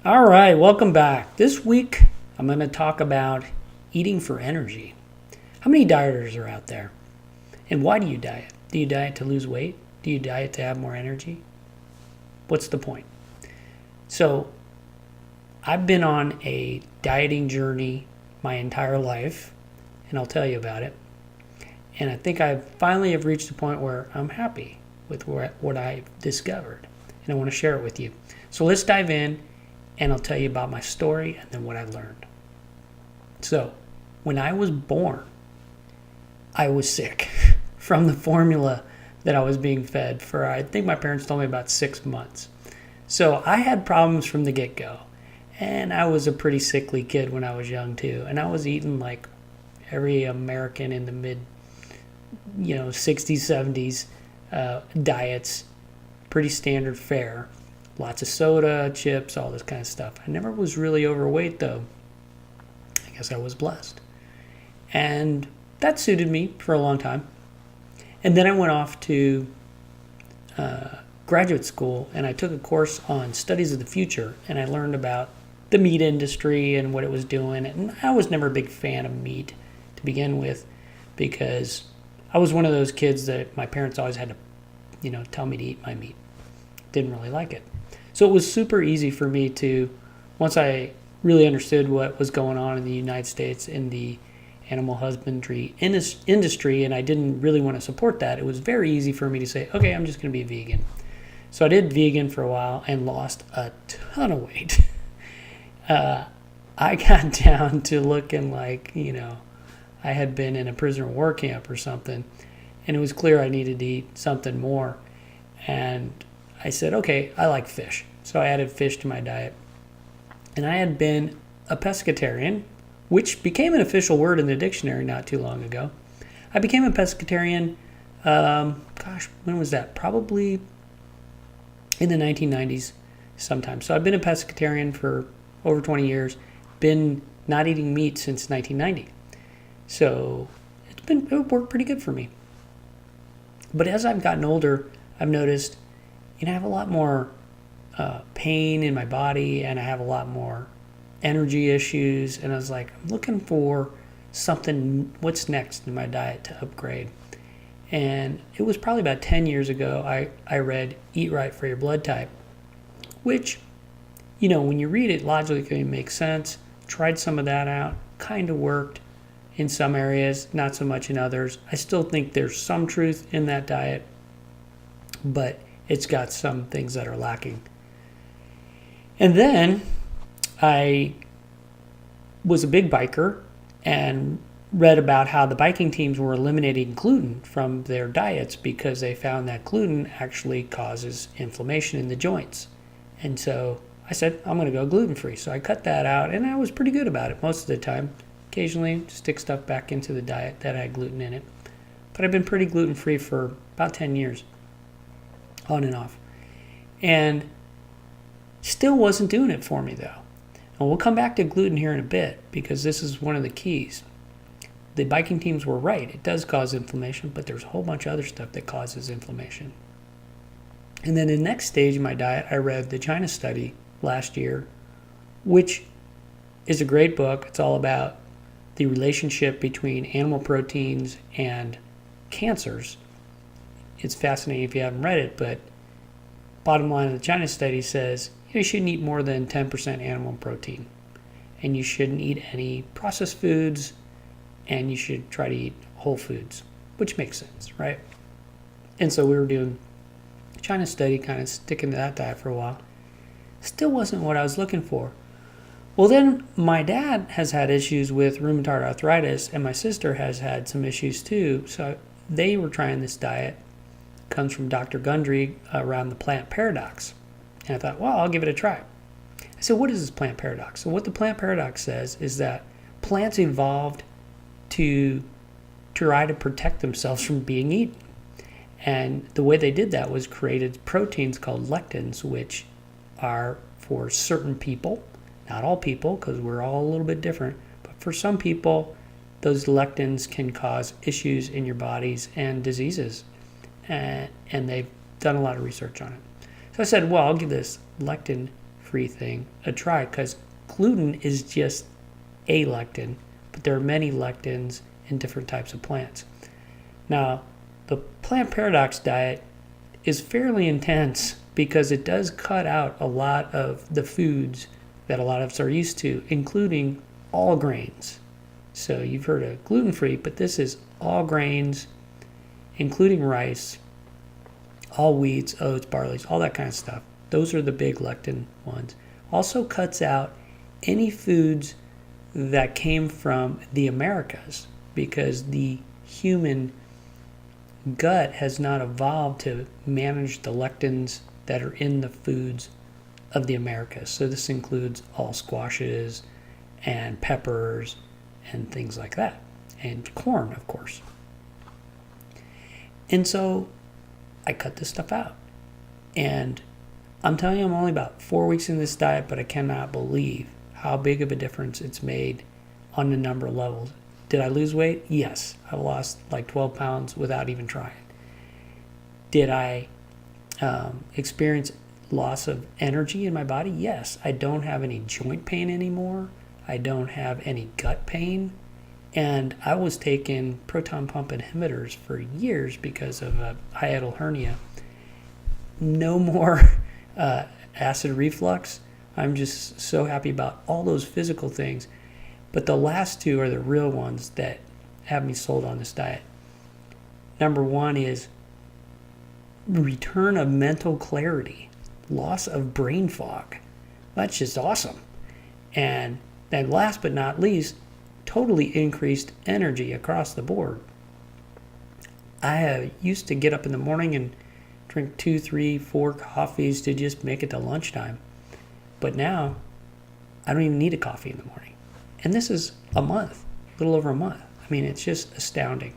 All right, welcome back. This week I'm going to talk about eating for energy. How many dieters are out there? And why do you diet? Do you diet to lose weight? Do you diet to have more energy? What's the point? So, I've been on a dieting journey my entire life, and I'll tell you about it. And I think I finally have reached a point where I'm happy with what I've discovered, and I want to share it with you. So let's dive in, and I'll tell you about my story and then what I learned. So, when I was born, I was sick from the formula that I was being fed for, I think my parents told me, about 6 months. So I had problems from the get-go. And I was a pretty sickly kid when I was young too. And I was eating like every American in the mid, 60s, 70s diets, pretty standard fare. Lots of soda, chips, all this kind of stuff. I never was really overweight though. I guess I was blessed. And that suited me for a long time. And then I went off to graduate school and I took a course on studies of the future, and I learned about the meat industry and what it was doing. And I was never a big fan of meat to begin with, because I was one of those kids that my parents always had to, tell me to eat my meat. Didn't really like it. So it was super easy for me to, once I really understood what was going on in the United States in the animal husbandry industry, and I didn't really want to support that, it was very easy for me to say, okay, I'm just going to be vegan. So I did vegan for a while and lost a ton of weight. I got down to looking like, I had been in a prisoner of war camp or something, and it was clear I needed to eat something more. And I said, okay, I like fish. So I added fish to my diet. And I had been a pescatarian, which became an official word in the dictionary not too long ago. I became a pescatarian, when was that? Probably in the 1990s sometime. So I've been a pescatarian for over 20 years, been not eating meat since 1990. So it worked pretty good for me. But as I've gotten older, I've noticed, I have a lot more pain in my body, and I have a lot more energy issues. And I was like, I'm looking for something, what's next in my diet to upgrade. And it was probably about 10 years ago, I read Eat Right for Your Blood Type, which, when you read it, logically it makes sense. Tried some of that out, kind of worked in some areas, not so much in others. I still think there's some truth in that diet, but it's got some things that are lacking. And then I was a big biker and read about how the biking teams were eliminating gluten from their diets because they found that gluten actually causes inflammation in the joints. And so I said, I'm going to go gluten-free. So I cut that out, and I was pretty good about it most of the time. Occasionally stick stuff back into the diet that had gluten in it. But I've been pretty gluten-free for about 10 years, on and off. And still wasn't doing it for me, though. And we'll come back to gluten here in a bit, because this is one of the keys. The biking teams were right. It does cause inflammation, but there's a whole bunch of other stuff that causes inflammation. And then the next stage of my diet, I read the China study last year, which is a great book. It's all about the relationship between animal proteins and cancers. It's fascinating if you haven't read it, but bottom line of the China study says you shouldn't eat more than 10% animal protein, and you shouldn't eat any processed foods, and you should try to eat whole foods, which makes sense, right? And so we were doing a China study, kind of sticking to that diet for a while. Still wasn't what I was looking for. Well, then my dad has had issues with rheumatoid arthritis, and my sister has had some issues too. So they were trying this diet. It comes from Dr. Gundry around the plant paradox. And I thought, well, I'll give it a try. I said, what is this plant paradox? So what the plant paradox says is that plants evolved to try to protect themselves from being eaten. And the way they did that was created proteins called lectins, which are for certain people, not all people, because we're all a little bit different, but for some people, those lectins can cause issues in your bodies and diseases. And they've done a lot of research on it. So I said, well, I'll give this lectin gluten-free thing a try, because gluten is just a lectin, but there are many lectins in different types of plants. Now, the plant paradox diet is fairly intense because it does cut out a lot of the foods that a lot of us are used to, including all grains. So you've heard of gluten-free, but this is all grains, including rice, all wheats, oats, barleys, all that kind of stuff. Those are the big lectin ones. Also cuts out any foods that came from the Americas, because the human gut has not evolved to manage the lectins that are in the foods of the Americas. So this includes all squashes and peppers and things like that, and corn, of course. And so I cut this stuff out. And I'm telling you, I'm only about 4 weeks in this diet, but I cannot believe how big of a difference it's made on a number of levels. Did I lose weight? Yes. I lost like 12 pounds without even trying. Did I experience loss of energy in my body? Yes. I don't have any joint pain anymore. I don't have any gut pain. And I was taking proton pump inhibitors for years because of a hiatal hernia. No more acid reflux. I'm just so happy about all those physical things. But the last two are the real ones that have me sold on this diet. Number one is return of mental clarity, loss of brain fog. That's just awesome. And then last but not least, totally increased energy across the board. I used to get up in the morning and drink 2, 3, 4 coffees to just make it to lunchtime. But now, I don't even need a coffee in the morning. And this is a month, a little over a month. I mean, it's just astounding.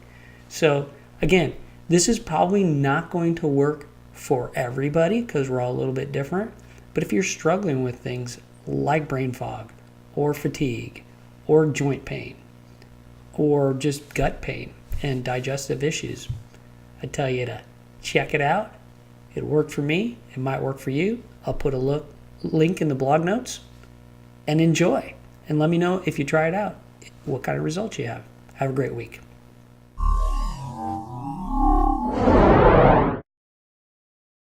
So again, this is probably not going to work for everybody because we're all a little bit different. But if you're struggling with things like brain fog or fatigue or joint pain or just gut pain and digestive issues, I tell you to check it out. It worked for me. It might work for you. I'll put a link in the blog notes, and enjoy. And let me know if you try it out, what kind of results you have. Have a great week.